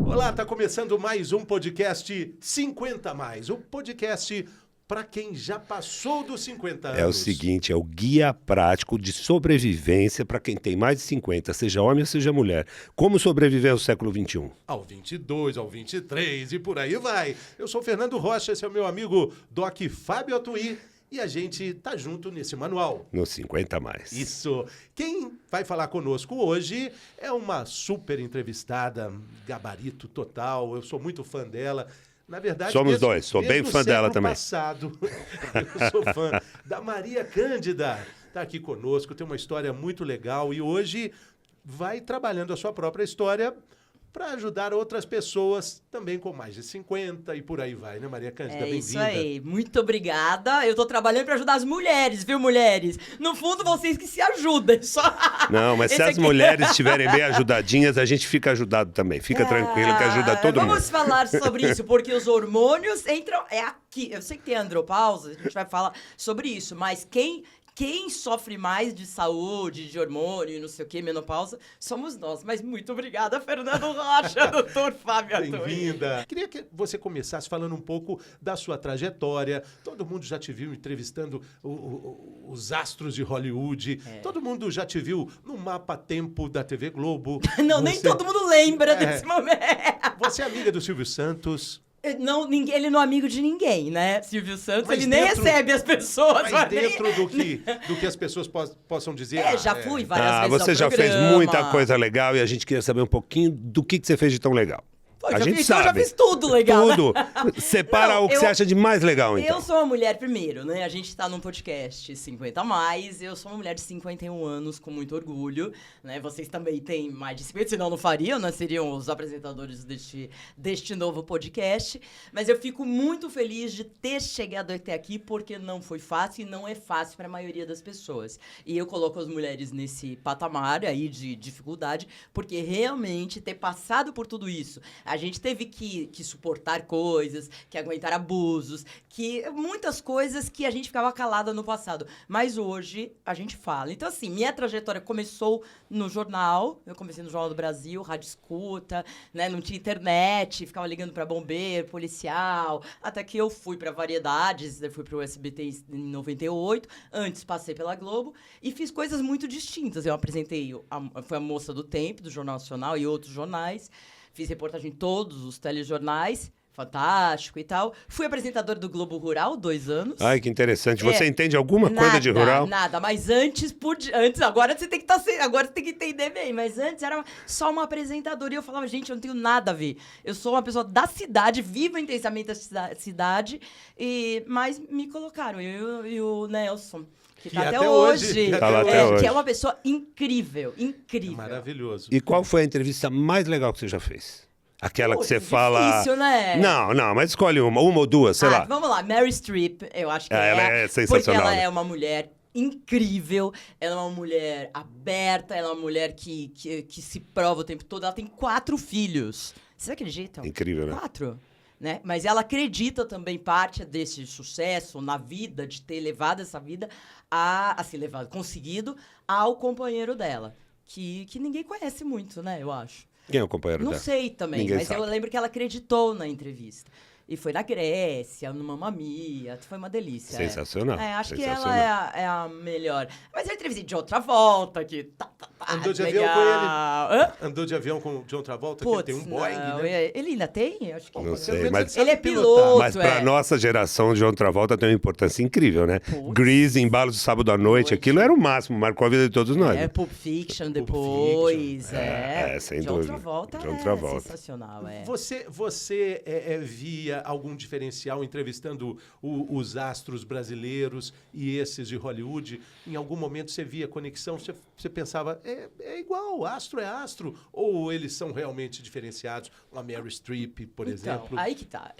Olá, tá começando mais um podcast 50 mais, o podcast para quem já passou dos 50 anos. É o seguinte, é o guia prático de sobrevivência para quem tem mais de 50, seja homem ou seja mulher. Como sobreviver ao século XXI. Ao 22, ao 23 e por aí vai. Eu sou o Fernando Rocha, esse é o meu amigo Doc Fábio Atuí e a gente tá junto nesse manual. No 50 mais. Isso. Quem vai falar conosco hoje é uma super entrevistada, gabarito total, eu sou muito fã dela. Na verdade, somos dois, sou bem fã dela também. Passado, eu sou fã da Maria Cândida. Está aqui conosco, tem uma história muito legal e hoje vai trabalhando a sua própria história para ajudar outras pessoas também com mais de 50 e por aí vai, né, Maria Cândida? É bem-vinda. isso aí, muito obrigada. Eu tô trabalhando para ajudar as mulheres, viu, mulheres? No fundo, vocês que se ajudem. Só... Não, mas se as mulheres estiverem bem ajudadinhas, a gente fica ajudado também. Fica tranquilo que ajuda todo mundo. Vamos falar sobre isso, porque os hormônios entram... É aqui. Eu sei que tem andropausa, a gente vai falar sobre isso, mas quem sofre mais de saúde, de hormônio e não sei o que, menopausa, somos nós. Mas muito obrigada, Fernando Rocha, doutor Fábio Atuí. Bem-vinda. Queria que você começasse falando um pouco da sua trajetória. Todo mundo já te viu entrevistando os astros de Hollywood. É. Todo mundo já te viu no mapa-tempo da TV Globo. Não, nem todo mundo lembra desse momento. Você é amiga do Silvio Santos. Não, ele não é amigo de ninguém, né? Silvio Santos, mas ele nem recebe as pessoas. Mas dentro do que as pessoas possam dizer. Já fui várias vezes você já fez muita coisa legal e a gente queria saber um pouquinho do que você fez de tão legal. A gente sabe. Eu já fiz tudo legal. Tudo. Né? Separa o que você acha de mais legal, então. Eu sou uma mulher, primeiro, né? A gente tá num podcast 50 mais. Eu sou uma mulher de 51 anos, com muito orgulho, né? Vocês também têm mais de 50, senão não fariam, né? Seriam os apresentadores deste novo podcast. Mas eu fico muito feliz de ter chegado até aqui, porque não foi fácil e não é fácil para a maioria das pessoas. E eu coloco as mulheres nesse patamar aí de dificuldade, porque realmente ter passado por tudo isso... A gente teve que suportar coisas, que aguentar abusos, que muitas coisas que a gente ficava calada no passado. Mas hoje a gente fala. Então, assim, minha trajetória começou no jornal. Eu comecei no Jornal do Brasil, rádio escuta, né? Não tinha internet, ficava ligando para bombeiro, policial. Até que eu fui para Variedades, fui para o SBT em 98. Antes passei pela Globo e fiz coisas muito distintas. Eu apresentei, foi a Moça do Tempo, do Jornal Nacional e outros jornais. Fiz reportagem em todos os telejornais, Fantástico e tal. Fui apresentadora do Globo Rural 2 anos. Ai, que interessante. Você entende alguma coisa de rural? Nada, mas antes, agora você tem que agora você tem que entender bem. Mas antes era só uma apresentadora e eu falava, gente, eu não tenho nada a ver. Eu sou uma pessoa da cidade, vivo intensamente a cidade, mas me colocaram, eu e o Nelson. Que tá até hoje. Tá lá até hoje. Que é uma pessoa incrível, incrível. Maravilhoso. E qual foi a entrevista mais legal que você já fez? Aquela que você fala... Difícil, né? Não, mas escolhe uma ou duas, sei lá. Vamos lá, Meryl Streep, eu acho que ela é sensacional. Porque ela é uma mulher incrível, ela é uma mulher aberta, ela é uma mulher que se prova o tempo todo. Ela tem 4 filhos. Vocês acreditam? Incrível, né? 4. Né? Mas ela acredita também parte desse sucesso na vida, de ter levado essa vida conseguido ao companheiro dela, que ninguém conhece muito, né, eu acho. Quem é o companheiro dela? Não sei também, Ninguém mas sabe. eu lembro que ela acreditou na entrevista. E foi na Grécia, no Mamma Mia, foi uma delícia. Sensacional. Acho que sensacional. ela é a melhor. Mas eu entrevistei de outra volta, que Andou de avião com ele? Andou de avião com o John Travolta, que ele tem um Boeing, né? Ele ainda tem? Acho que não sei, mas... Ele é piloto, Mas pra nossa geração, John Travolta tem uma importância incrível, né? Grease, Embalos de Sábado à Noite, aquilo era o máximo, marcou a vida de todos nós. Pulp Fiction depois, sem John dúvida. John Travolta é sensacional, Você via algum diferencial entrevistando os astros brasileiros e esses de Hollywood? Em algum momento você via conexão, você pensava, é igual, astro é astro, ou eles são realmente diferenciados? Uma Meryl Streep, por exemplo. Aí que tá.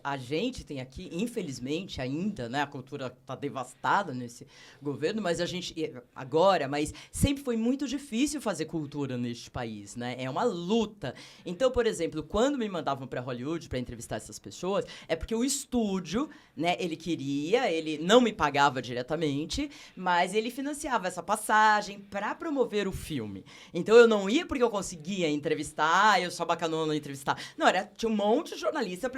A gente tem aqui, infelizmente, ainda, né? A cultura tá devastada nesse governo, mas mas sempre foi muito difícil fazer cultura neste país, né? É uma luta. Então, por exemplo, quando me mandavam para Hollywood para entrevistar essas pessoas, pessoas, é porque o estúdio, né, ele não me pagava diretamente, mas ele financiava essa passagem para promover o filme. Então eu não ia porque eu conseguia entrevistar, eu sou bacanona entrevistar. Não, tinha um monte de jornalista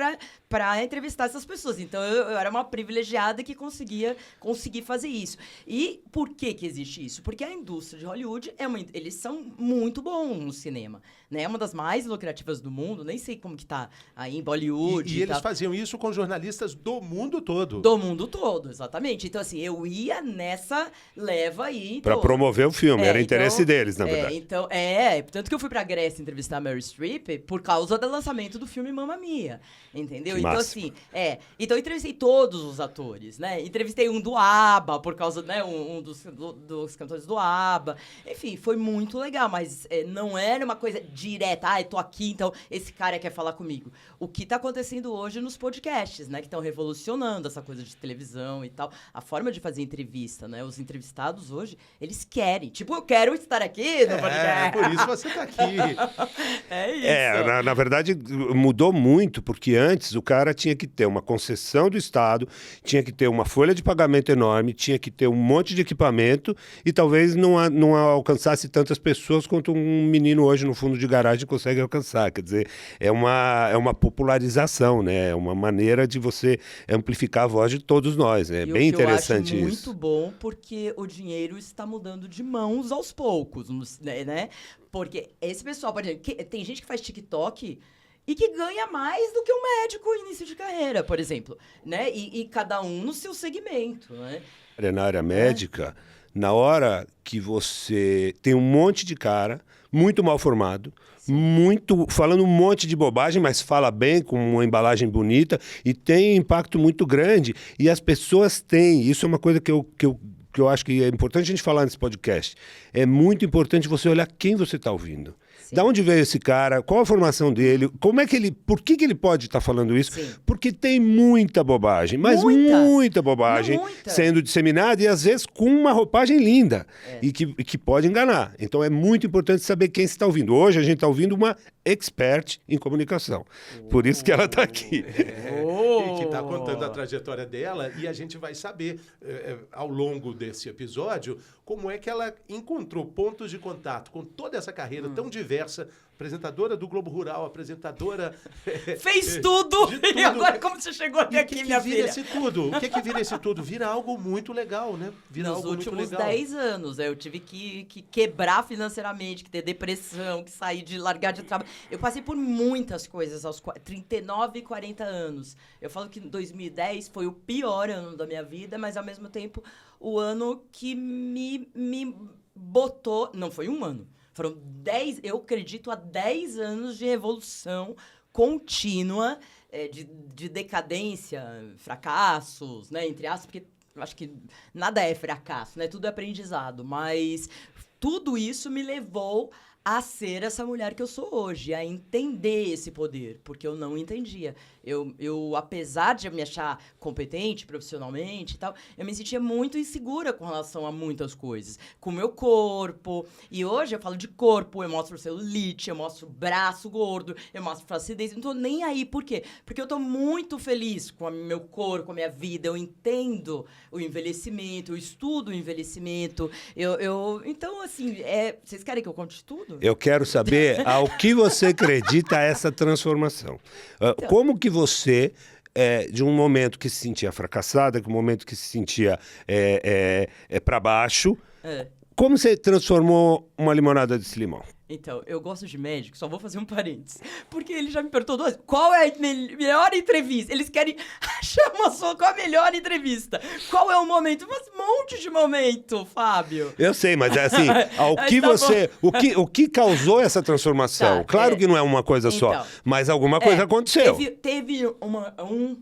para entrevistar essas pessoas. Então eu era uma privilegiada que consegui fazer isso. E por que existe isso? Porque a indústria de Hollywood eles são muito bons no cinema, né? É uma das mais lucrativas do mundo, nem sei como que tá aí em Bollywood. E eles faziam isso com jornalistas do mundo todo. Do mundo todo, exatamente. Então, assim, eu ia nessa leva aí. Para promover o filme, era interesse deles, na verdade. Tanto que eu fui pra Grécia entrevistar a Meryl Streep por causa do lançamento do filme Mamma Mia, entendeu? Que então, massa. assim, então eu entrevistei todos os atores, né? Entrevistei um do ABBA, por causa, né, um dos cantores do ABBA. Enfim, foi muito legal, mas não era uma coisa direta, eu tô aqui, então esse cara quer falar comigo. O que tá acontecendo hoje nos podcasts, né, que estão revolucionando essa coisa de televisão e tal, a forma de fazer entrevista, né, os entrevistados hoje, eles querem, tipo, eu quero estar aqui no podcast. Por isso você tá aqui. É isso. Na verdade, mudou muito, porque antes o cara tinha que ter uma concessão do Estado, tinha que ter uma folha de pagamento enorme, tinha que ter um monte de equipamento e talvez não alcançasse tantas pessoas quanto um menino hoje no fundo de garagem consegue alcançar. Quer dizer, é uma popularização, né? É uma maneira de você amplificar a voz de todos nós. É bem interessante isso. Eu acho muito bom, porque o dinheiro está mudando de mãos aos poucos, né? Porque esse pessoal, por exemplo, tem gente que faz TikTok e que ganha mais do que um médico no início de carreira, por exemplo, né? E cada um no seu segmento, né? Na área médica, na hora que você tem um monte de cara muito mal formado, falando um monte de bobagem, mas fala bem, com uma embalagem bonita, e tem impacto muito grande. E as pessoas têm, isso é uma coisa que eu acho que é importante a gente falar nesse podcast. É muito importante você olhar quem você está ouvindo. Sim. Da onde veio esse cara? Qual a formação dele? Por que ele pode estar falando isso? Sim. Porque tem muita bobagem, mas muita bobagem sendo disseminada e às vezes com uma roupagem linda e que pode enganar. Então é muito importante saber quem você está ouvindo. Hoje a gente está ouvindo uma expert em comunicação. Por isso que ela está aqui. E que está contando a trajetória dela, e a gente vai saber ao longo desse episódio como é que ela encontrou pontos de contato com toda essa carreira tão diversa, apresentadora do Globo Rural, apresentadora... Fez tudo! E agora como você chegou até aqui, minha filha? O que vira esse tudo? Vira algo muito legal, né? Nos últimos 10 anos, eu tive que quebrar financeiramente, que ter depressão, que sair de largar de trabalho. Eu passei por muitas coisas aos 39 e 40 anos. Eu falo que 2010 foi o pior ano da minha vida, mas ao mesmo tempo o ano que me botou... Não foi um ano. Foram 10, eu acredito, há 10 anos de revolução contínua, de decadência, fracassos, né, entre aspas, porque eu acho que nada é fracasso, né, tudo é aprendizado, mas tudo isso me levou a ser essa mulher que eu sou hoje, a entender esse poder, porque eu não entendia. Eu, apesar de me achar competente profissionalmente e tal, eu me sentia muito insegura com relação a muitas coisas. Com o meu corpo. E hoje eu falo de corpo, eu mostro celulite, eu mostro braço gordo, eu mostro flacidez. Não tô nem aí. Por quê? Porque eu tô muito feliz com o meu corpo, com a minha vida. Eu entendo o envelhecimento, eu estudo o envelhecimento. Então, assim, vocês querem que eu conte tudo? Eu quero saber ao que você acredita essa transformação. Então, como que você, de um momento que se sentia fracassada, de um momento que se sentia para baixo, como você transformou uma limonada desse limão? Então, eu gosto de médico, só vou fazer um parênteses. Porque ele já me perguntou duas vezes, qual é a melhor entrevista? Eles querem achar qual a melhor entrevista? Qual é o momento? Um monte de momento, Fábio. Eu sei, mas é assim, o que causou essa transformação? Tá, claro que não é uma coisa só, mas alguma coisa aconteceu. Teve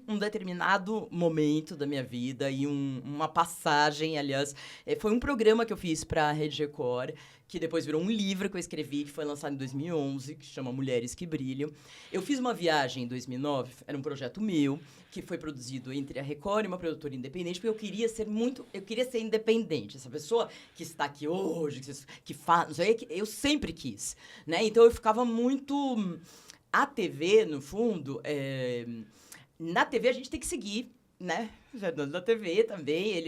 um determinado momento da minha vida e uma passagem, aliás, foi um programa que eu fiz para a Rede Record, que depois virou um livro que eu escrevi, que foi lançado em 2011, que chama Mulheres que Brilham. Eu fiz uma viagem em 2009, era um projeto meu, que foi produzido entre a Record e uma produtora independente, porque eu queria ser independente. Essa pessoa que está aqui hoje, que faz, não sei o que, eu sempre quis, né? Então eu ficava muito... A TV, no fundo, na TV a gente tem que seguir, né? Fernando da TV também,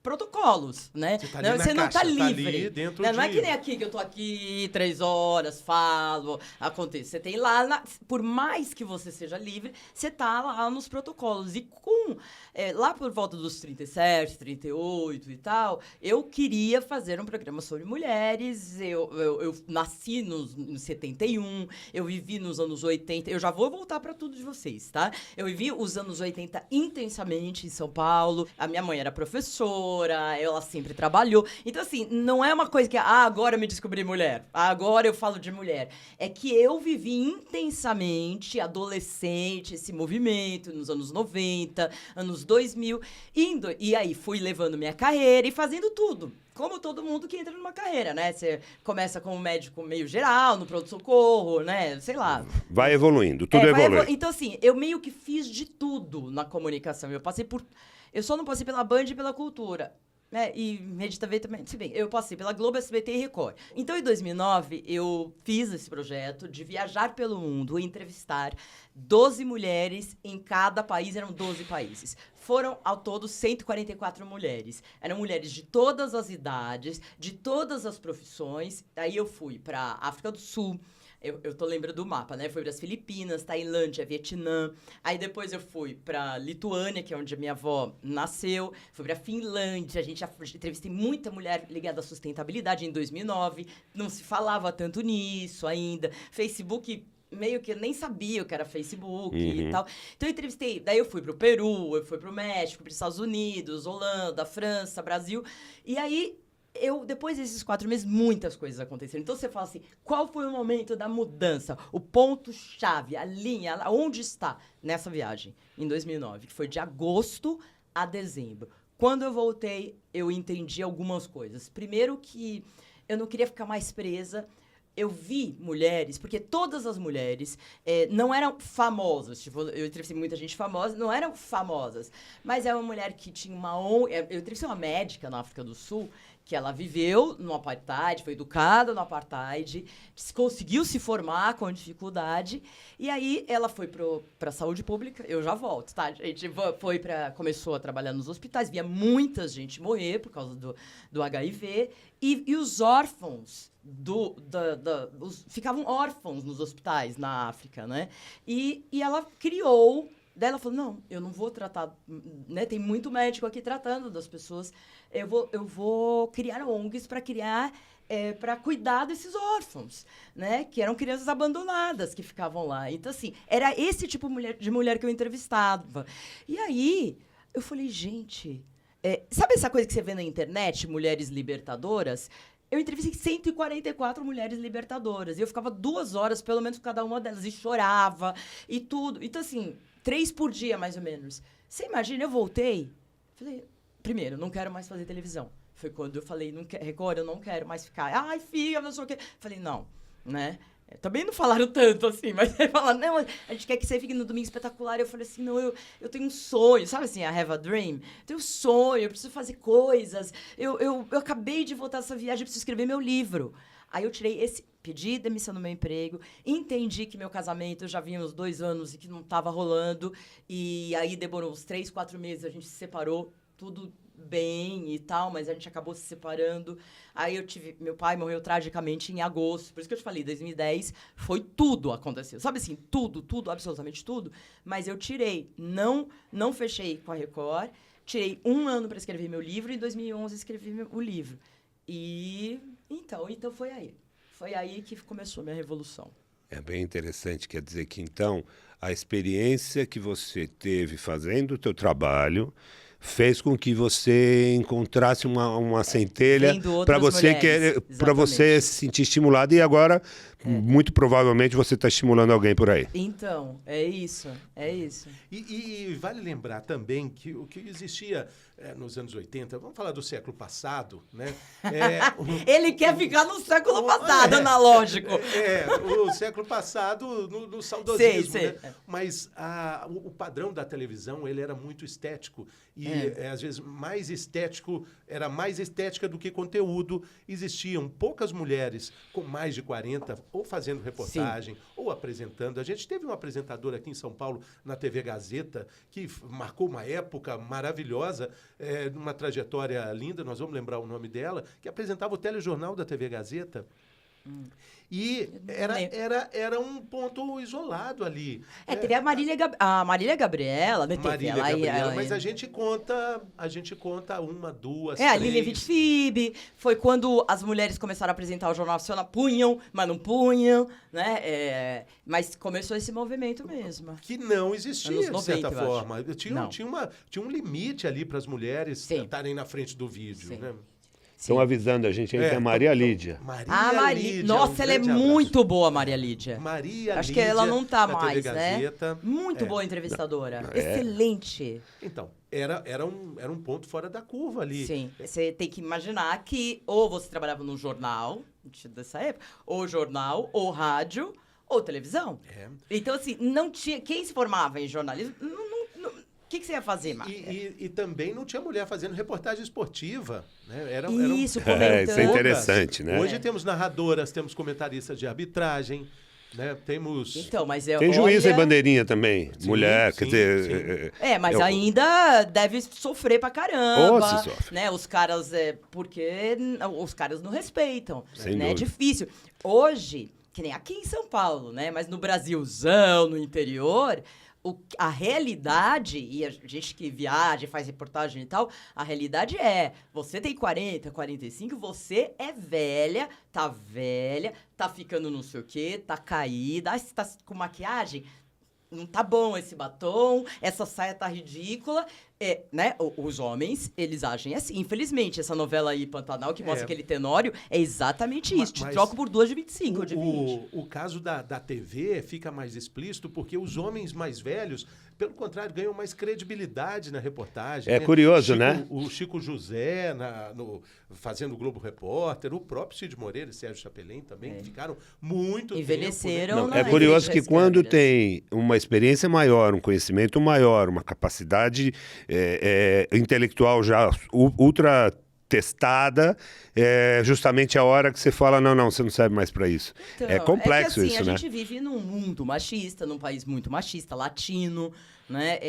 protocolos, né? Você tá ali na você não caixa, tá tá livre. ali dentro Não é de- que nem aqui, que eu tô aqui 3 horas, falo, acontece. Você tem lá, por mais que você seja livre, você tá lá nos protocolos. E lá por volta dos 37, 38 e tal, eu queria fazer um programa sobre mulheres. Eu nasci nos 71, eu vivi nos anos 80. Eu já vou voltar pra tudo de vocês, tá? Eu vivi os anos 80 intensamente em São Paulo. A minha mãe era professora, ela sempre trabalhou. Então, assim, não é uma coisa que, agora eu me descobri mulher, agora eu falo de mulher. É que eu vivi intensamente, adolescente, esse movimento, nos anos 90, anos 2000, e aí fui levando minha carreira e fazendo tudo. Como todo mundo que entra numa carreira, né? Você começa como médico meio geral, no pronto-socorro, né? Sei lá. Vai evoluindo, tudo evolui. Então, assim, eu meio que fiz de tudo na comunicação. Eu só não passei pela Band e pela Cultura, né? E Rede TV também. Se bem, eu passei pela Globo, SBT e Record. Então, em 2009, eu fiz esse projeto de viajar pelo mundo e entrevistar 12 mulheres em cada país. Eram 12 países. Foram, ao todo, 144 mulheres. Eram mulheres de todas as idades, de todas as profissões. Aí eu fui para África do Sul. Eu tô lembrando do mapa, né? Fui para as Filipinas, Tailândia, Vietnã. Aí depois eu fui para Lituânia, que é onde a minha avó nasceu. Fui para Finlândia. Entrevistei muita mulher ligada à sustentabilidade em 2009. Não se falava tanto nisso ainda. Facebook, meio que eu nem sabia o que era Facebook e tal. Então eu entrevistei. Daí eu fui pro Peru, eu fui pro México, pros Estados Unidos, Holanda, França, Brasil. E aí, depois desses 4 meses, muitas coisas aconteceram. Então você fala assim, qual foi o momento da mudança? O ponto-chave, a linha, onde está nessa viagem, em 2009? Que foi de agosto a dezembro. Quando eu voltei, eu entendi algumas coisas. Primeiro que eu não queria ficar mais presa. Eu vi mulheres, porque todas as mulheres não eram famosas. Tipo, eu entrevistei muita gente famosa, não eram famosas. Mas é uma mulher que tinha uma honra. Eu entrevistei uma médica na África do Sul, que ela viveu no apartheid, foi educada no apartheid, conseguiu se formar com dificuldade, e aí ela foi para a saúde pública. Eu já volto, tá? A gente começou a trabalhar nos hospitais, via muita gente morrer por causa do HIV, e os órfãos ficavam órfãos nos hospitais na África, né? E ela criou. Daí ela falou, não, eu não vou tratar, né? Tem muito médico aqui tratando das pessoas. Eu vou criar ONGs para cuidar desses órfãos, né? Que eram crianças abandonadas que ficavam lá. Então, assim, era esse tipo de mulher que eu entrevistava. E aí, eu falei, gente, sabe essa coisa que você vê na internet, mulheres libertadoras? Eu entrevistei 144 mulheres libertadoras. E eu ficava 2 horas, pelo menos, com cada uma delas. E chorava e tudo. Então, assim, 3 por dia, mais ou menos. Você imagina, eu voltei. Falei, primeiro, não quero mais fazer televisão. Foi quando eu falei, Record, eu não quero mais ficar. Ai, filha, não sei o quê. Falei, não, né? Também não falaram tanto assim, mas aí falaram, não, a gente quer que você fique no Domingo Espetacular. Eu falei assim, não, eu tenho um sonho, sabe assim, I have a dream? Eu tenho um sonho, eu preciso fazer coisas. Eu acabei de voltar dessa viagem, eu preciso escrever meu livro. Aí eu pedi demissão do meu emprego, entendi que meu casamento já vinha uns 2 anos e que não estava rolando. E aí demorou uns 3, 4 meses, a gente se separou, tudo bem e tal, mas a gente acabou se separando. Aí meu pai morreu tragicamente em agosto, por isso que eu te falei, 2010 foi tudo aconteceu, sabe assim, tudo, absolutamente tudo, mas eu tirei, não fechei com a Record, tirei 1 ano para escrever meu livro e em 2011 escrevi o livro. E então foi aí que começou a minha revolução. É bem interessante, quer dizer que então a experiência que você teve fazendo o teu trabalho fez com que você encontrasse uma centelha para você se sentir estimulado e agora muito provavelmente você está estimulando alguém por aí. Então, é isso. E vale lembrar também que o que existia nos anos 80, vamos falar do século passado, né? Ele quer ficar no século passado, analógico. O século passado no saudosismo, sei. né? Mas o padrão da televisão, ele era muito estético. E, às vezes, era mais estética do que conteúdo. Existiam poucas mulheres com mais de 40, ou fazendo reportagem, ou ou apresentando. A gente teve um apresentador aqui em São Paulo, na TV Gazeta, que marcou uma época maravilhosa, numa trajetória linda, nós vamos lembrar o nome dela, que apresentava o telejornal da TV Gazeta. E era um ponto isolado ali. Teve a Marília Gabriela, né? Marília Gabriela, mas a gente conta uma, duas, a três. Lilian Vitfib, foi quando as mulheres começaram a apresentar o Jornal Nacional, punham, mas não punham, né? Mas começou esse movimento mesmo. Que não existia, Anos 90, de certa eu forma. acho. Tinha um limite ali para as mulheres estarem na frente do vídeo, Sim. né? Estão avisando a gente aí que é Maria Lídia. Maria Lídia. Nossa, ela é muito boa, Maria Lídia. Maria Acho Lídia, que ela não tá da mais, TV né? Gazeta. Muito boa entrevistadora. Excelente. Então, era um ponto fora da curva ali. Sim. Você tem que imaginar que ou você trabalhava no jornal, dessa época, ou jornal, ou rádio, ou televisão. Então, assim, não tinha... Quem se formava em jornalismo... O que você ia fazer, Marta? E também não tinha mulher fazendo reportagem esportiva. Né? Isso, comentando. Isso é interessante, né? Hoje temos narradoras, temos comentaristas de arbitragem, né? Temos... Então, mas Tem juíza e bandeirinha também, mulher, sim, quer dizer... mas ainda deve sofrer pra caramba, se sofre. né? Os caras, porque os caras não respeitam, Sem né? É dúvida. difícil. Hoje, que nem aqui em São Paulo, né? Mas no Brasilzão, no interior... A realidade, e a gente que viaja, faz reportagem e tal, a realidade você tem 40, 45, você é velha, tá ficando não sei o quê, tá caída, tá com maquiagem, não tá bom esse batom, essa saia tá ridícula, né? Os homens, eles agem assim. Infelizmente, essa novela aí, Pantanal, que mostra aquele Tenório, é exatamente isso. Te troco por 2 de 25 ou de 20. O caso da TV fica mais explícito porque os homens mais velhos, pelo contrário, ganham mais credibilidade na reportagem. É curioso, né? O Chico José fazendo o Globo Repórter, o próprio Cid Moreira e Sérgio Chapelin também ficaram muito envelheceram. tempo, né? É curioso que quando tem uma experiência maior, um conhecimento maior, uma capacidade intelectual já ultra testada, é justamente a hora que você fala, não, você não serve mais para isso. Então, é complexo que, assim, isso, né? A gente vive num mundo machista, num país muito machista, latino, né?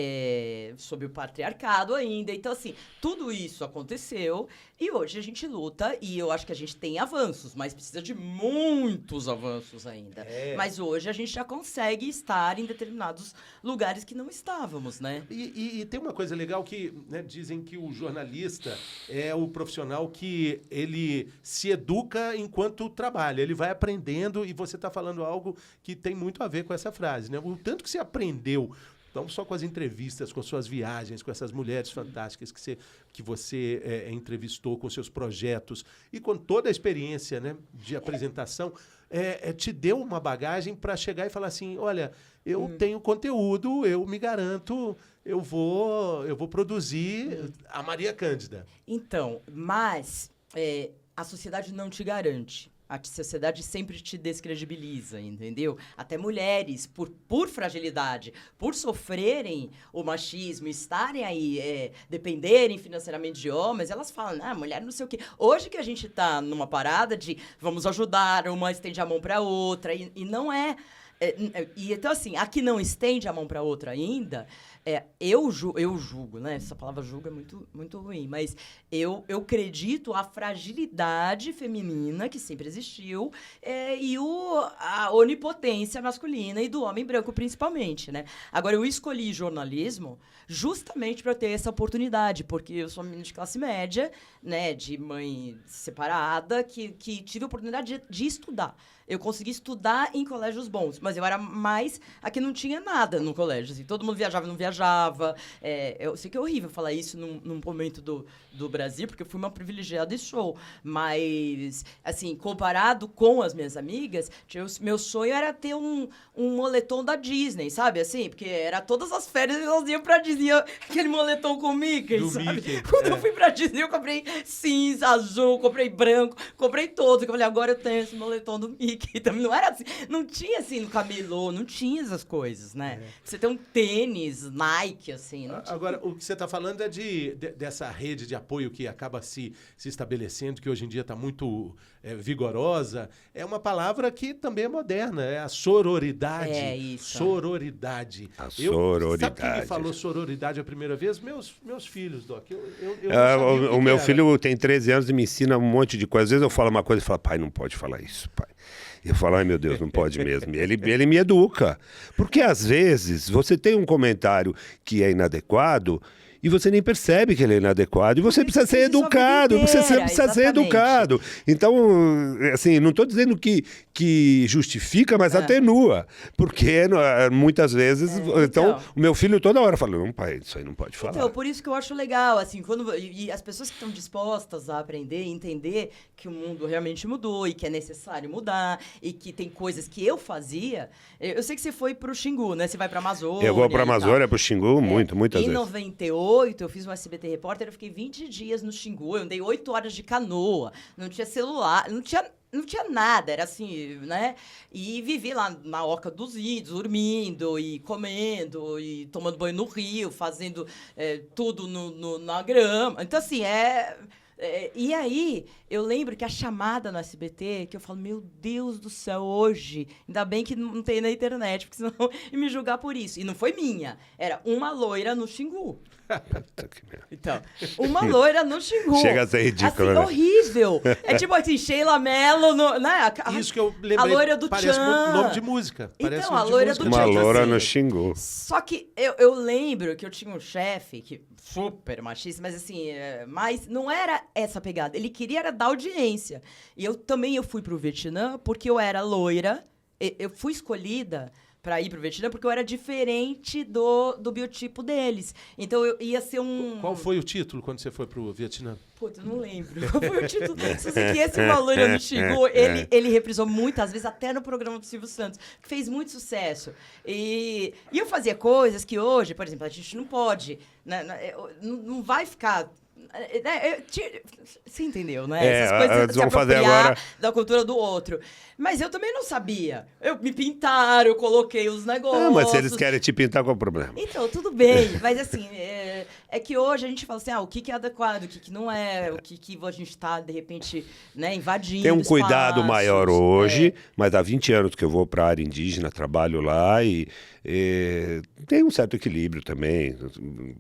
Sob o patriarcado ainda. Então, assim, tudo isso aconteceu e hoje a gente luta e eu acho que a gente tem avanços, mas precisa de muitos avanços ainda. Mas hoje a gente já consegue estar em determinados lugares que não estávamos, né? E tem uma coisa legal que, né, dizem que o jornalista é o profissional que ele se educa enquanto trabalha. Ele vai aprendendo e você está falando algo que tem muito a ver com essa frase, né? O tanto que você aprendeu, não só com as entrevistas, com suas viagens, com essas mulheres fantásticas que você entrevistou, com seus projetos e com toda a experiência, né, de apresentação, te deu uma bagagem para chegar e falar assim, olha, eu tenho conteúdo, eu me garanto, eu vou produzir a Maria Cândida. Então, mas a sociedade não te garante. A sociedade sempre te descredibiliza, entendeu? Até mulheres, por fragilidade, por sofrerem o machismo, estarem aí, dependerem financeiramente de homens, elas falam, mulher não sei o quê. Hoje que a gente tá numa parada de vamos ajudar, uma estende a mão pra outra, e não é... então, assim, a que não estende a mão pra outra ainda... eu julgo, né? Essa palavra julgo é muito, muito ruim, mas eu acredito a fragilidade feminina que sempre existiu e a onipotência masculina e do homem branco, principalmente, né? Agora, eu escolhi jornalismo justamente para ter essa oportunidade, porque eu sou uma menina de classe média, né? De mãe separada, que tive a oportunidade de estudar. Eu consegui estudar em colégios bons, mas eu era mais a que não tinha nada no colégio. Assim, todo mundo viajava e não viajava. Eu sei que é horrível falar isso num momento do Brasil, porque eu fui uma privilegiada e show. Mas, assim, comparado com as minhas amigas, meu sonho era ter um moletom da Disney, sabe? Assim, porque era todas as férias e elas iam pra Disney, aquele moletom com o Mickey, Do sabe? Mickey, Quando eu fui pra Disney, eu comprei cinza, azul, comprei branco, comprei todos. Eu falei, agora eu tenho esse moletom do Mickey. Também não era assim, não tinha assim no camelô, não tinha essas coisas, né? Você tem um tênis Nike, assim. Não tinha. Agora, o que você está falando é dessa rede de apoio que acaba se estabelecendo, que hoje em dia está muito vigorosa. É uma palavra que também é moderna, é a sororidade. É isso. Sororidade. A sororidade. Sabe quem me falou sororidade a primeira vez? Meus filhos, Doc. Eu não sabia O meu era. filho tem 13 anos e me ensina um monte de coisa. Às vezes eu falo uma coisa e falo, pai, não pode falar isso, pai. Eu falo, ai meu Deus, não pode mesmo. Ele me educa. Porque às vezes você tem um comentário que é inadequado e você nem percebe que ele é inadequado. E você precisa ser educado. Você precisa ser educado. Então, assim, não estou dizendo que justifica, mas atenua. Porque muitas vezes... Então, o meu filho toda hora fala, não, pai, isso aí não pode falar. Então, por isso que eu acho legal, assim, e as pessoas que estão dispostas a aprender e entender que o mundo realmente mudou e que é necessário mudar e que tem coisas que eu fazia... Eu sei que você foi pro Xingu, né? Você vai pra Amazônia. Eu vou pra Amazônia, pro Xingu, muitas vezes. Em 98, eu fiz um SBT Repórter, eu fiquei 20 dias no Xingu, eu andei 8 horas de canoa, não tinha celular, não tinha nada, era assim, né? E vivi lá na Oca dos Índios, dormindo e comendo e tomando banho no rio, fazendo tudo na grama. Então, assim, e aí, eu lembro que a chamada no SBT, que eu falo, meu Deus do céu, hoje, ainda bem que não tem na internet, porque senão ia me julgar por isso. E não foi minha, era uma loira no Xingu. Então, uma loira no Xingu. Chega a ser ridículo, assim, né? horrível. É tipo assim, Sheila Mello, né? Isso que eu lembrei. A loira do parece Tchan. nome de música. Parece Então, nome a loira de do música. Tchan. Uma loura assim, no Xingu. Só que eu lembro que eu tinha um chefe que super machista, mas assim, mas não era essa pegada. Ele queria era dar audiência. E eu fui pro Vietnã porque eu era loira. Eu fui escolhida para ir pro Vietnã porque eu era diferente do biotipo deles. Então eu ia ser um... Qual foi o título quando você foi pro Vietnã? Puta, eu não lembro. Qual foi o título? Só sei que esse loira no Xingu, ele reprisou muitas vezes, até no programa do Silvio Santos, que fez muito sucesso. E eu fazia coisas que hoje, por exemplo, a gente não pode, né, não vai ficar... Você entendeu, né? Essas coisas vão se fazer apropriar agora. da cultura do outro. Mas eu também não sabia. Eu me pintaram, eu coloquei os negócios. Mas se eles querem te pintar, qual é o problema? Então, tudo bem. Mas assim, é que hoje a gente fala assim, o que é adequado, o que não é, o que a gente está, de repente, né, invadindo. Tem um cuidado espaços. maior hoje, mas há 20 anos que eu vou para a área indígena, trabalho lá e tem um certo equilíbrio também.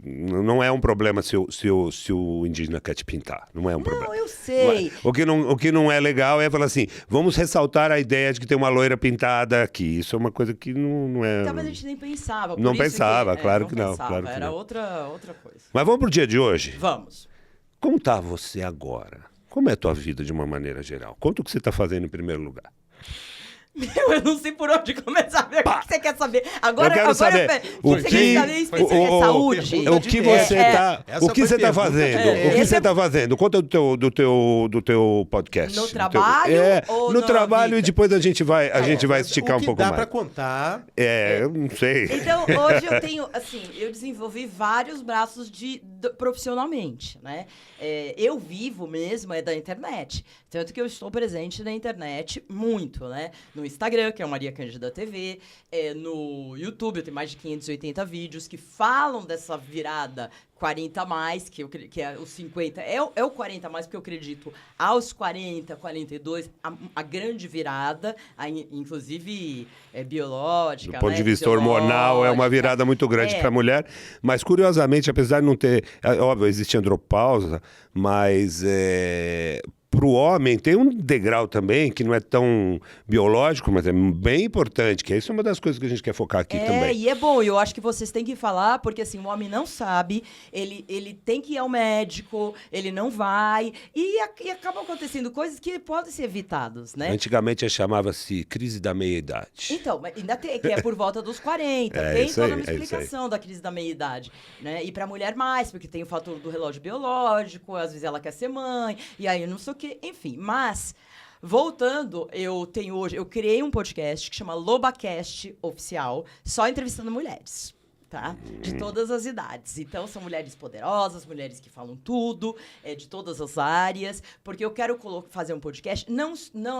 Não é um problema se o indígena quer te pintar. Não é um problema. Não, eu sei. O que não é legal é falar assim, vamos ressaltar a ideia de que tem uma loira pintada aqui. Isso é uma coisa que não é... Então, mas a gente nem pensava. Não pensava, claro que não. Pensava, Claro que era não. outra coisa. Mas vamos pro dia de hoje? Vamos. Como tá você agora? Como é a tua vida de uma maneira geral? Conta o que você está fazendo em primeiro lugar. Eu não sei por onde começar a ver. O que você quer saber? Agora, Eu quero saber o que você quer saber é saúde? O que você está fazendo? O que Esse você é- está fazendo? Conta do teu podcast. No trabalho ou no na trabalho vida? e depois a gente vai esticar o que um pouco dá mais. para contar. Eu não sei. Então, hoje eu tenho, assim, eu desenvolvi vários braços profissionalmente, né? Eu vivo mesmo da internet. Tanto que eu estou presente na internet muito, né? No Instagram, que é o Maria Cândida TV, no YouTube, eu tenho mais de 580 vídeos que falam dessa virada 40 a mais, que é os 50, é o 40 a mais, porque eu acredito aos 40, 42, a grande virada, inclusive biológica, Do ponto né, de vista hormonal, é uma virada muito grande para a mulher. Mas, curiosamente, apesar de não ter... óbvio, existe andropausa, mas... para o homem tem um degrau também que não é tão biológico, mas é bem importante, que isso é uma das coisas que a gente quer focar aqui também. E é bom, eu acho que vocês têm que falar, porque assim, o homem não sabe, ele tem que ir ao médico, ele não vai, e acabam acontecendo coisas que podem ser evitadas, né? Antigamente chamava-se crise da meia-idade. Então, mas ainda tem, que é por volta dos 40, É tem isso toda aí, uma é isso aí. explicação da crise da meia-idade, né? E pra mulher mais, porque tem o fator do relógio biológico, às vezes ela quer ser mãe, e aí não sei o quê, enfim, mas... Voltando, eu criei um podcast que chama LobaCast Oficial, só entrevistando mulheres. tá? De todas as idades. Então, são mulheres poderosas, mulheres que falam tudo, de todas as áreas, porque eu quero fazer um podcast, não,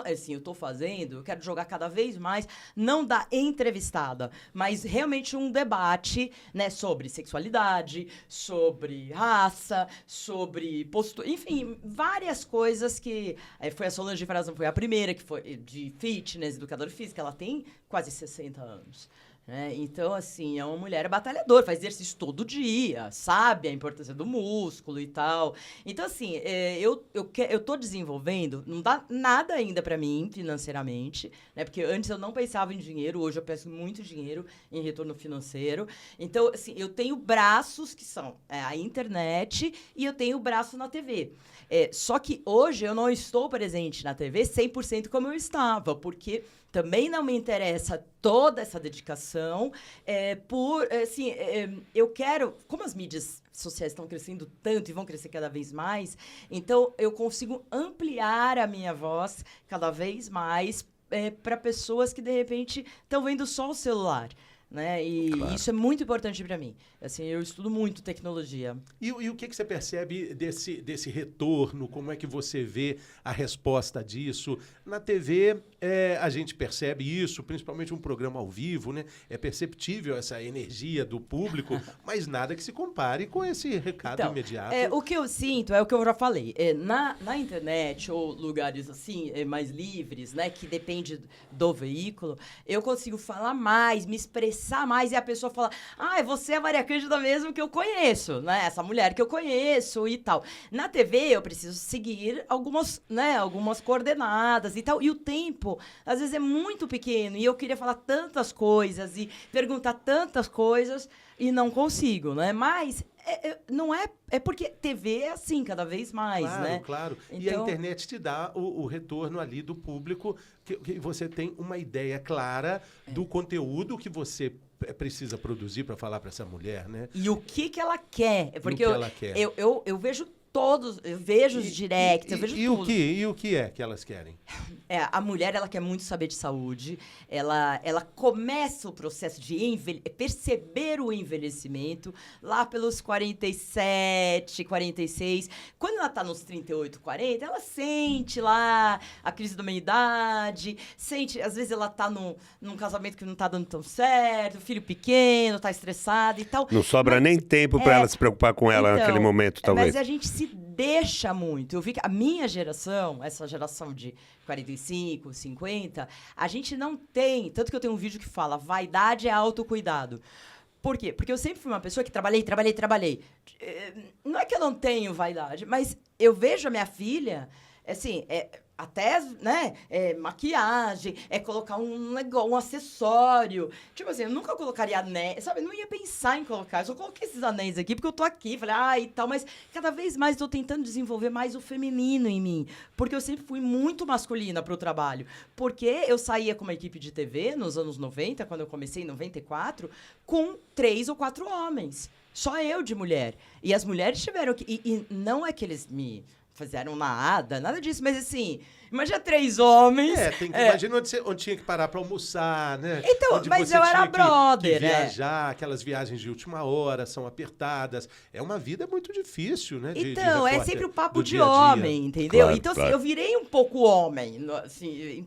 assim, eu quero jogar cada vez mais, não da entrevistada, mas realmente um debate, né, sobre sexualidade, sobre raça, sobre postura, enfim, várias coisas que... foi a Solange Frazão, foi a primeira, que foi de fitness, educadora física, ela tem quase 60 anos. Então, assim, é uma mulher batalhadora, faz exercício todo dia, sabe a importância do músculo e tal. Então, assim, eu tô desenvolvendo, não dá nada ainda para mim financeiramente, né? Porque antes eu não pensava em dinheiro, hoje eu penso muito dinheiro em retorno financeiro. Então, assim, eu tenho braços que são a internet e eu tenho braço na TV. Só que hoje eu não estou presente na TV 100% como eu estava, porque também não me interessa toda essa dedicação, eu quero, como as mídias sociais estão crescendo tanto e vão crescer cada vez mais, então eu consigo ampliar a minha voz cada vez mais para pessoas que, de repente, estão vendo só o celular. Né? E claro, isso é muito importante para mim. Assim, eu estudo muito tecnologia. E o que você percebe desse retorno? Como é que você vê a resposta disso? Na TV, a gente percebe isso, principalmente um programa ao vivo, né? É perceptível essa energia do público, mas nada que se compare com esse recado imediato. O que eu sinto é o que eu já falei. Na internet ou lugares assim, mais livres, né? Que depende do veículo, eu consigo falar mais, me expressar mais, e a pessoa fala, você é a Maria Cândida mesmo que eu conheço, né? Essa mulher que eu conheço e tal. Na TV, eu preciso seguir algumas coordenadas e tal, e o tempo, às vezes, é muito pequeno, e eu queria falar tantas coisas e perguntar tantas coisas e não consigo, né? Mas não é porque TV é assim, cada vez mais, claro, né? Claro, então... E a internet te dá o retorno ali do público, que você tem uma ideia clara do conteúdo que você precisa produzir para falar para essa mulher, né? E o que ela quer. Porque ela quer. Eu vejo todos, eu vejo os directs, eu vejo tudo. E o que é que elas querem? A mulher, ela quer muito saber de saúde, ela começa o processo de perceber o envelhecimento lá pelos 47, 46. Quando ela tá nos 38, 40, ela sente lá a crise da meia-idade, sente, às vezes ela tá num casamento que não tá dando tão certo, filho pequeno, tá estressada e tal. Não sobra nem tempo para ela se preocupar com ela naquele momento, talvez. Mas a gente se deixa muito. Eu vi que a minha geração, essa geração de 45, 50, a gente não tem... Tanto que eu tenho um vídeo que fala, vaidade é autocuidado. Por quê? Porque eu sempre fui uma pessoa que trabalhei. Não é que eu não tenho vaidade, mas eu vejo a minha filha, assim... até, né, maquiagem, colocar um acessório. Tipo assim, eu nunca colocaria anéis, sabe? Eu não ia pensar em colocar. Eu só coloquei esses anéis aqui porque eu tô aqui. Falei, e tal. Mas cada vez mais eu tô tentando desenvolver mais o feminino em mim. Porque eu sempre fui muito masculina pro trabalho. Porque eu saía com uma equipe de TV nos anos 90, quando eu comecei em 94, com 3 ou 4 homens. Só eu de mulher. E as mulheres tiveram que... E não é que eles me... fizeram nada disso, mas assim, imagina 3 homens. Imagina onde tinha que parar para almoçar, né? Então, onde mas você eu era tinha brother, que viajar, aquelas viagens de última hora, são apertadas. É uma vida muito difícil, né? Então, é sempre o papo de homem, entendeu? Claro, então, claro. assim, eu virei um pouco homem, assim,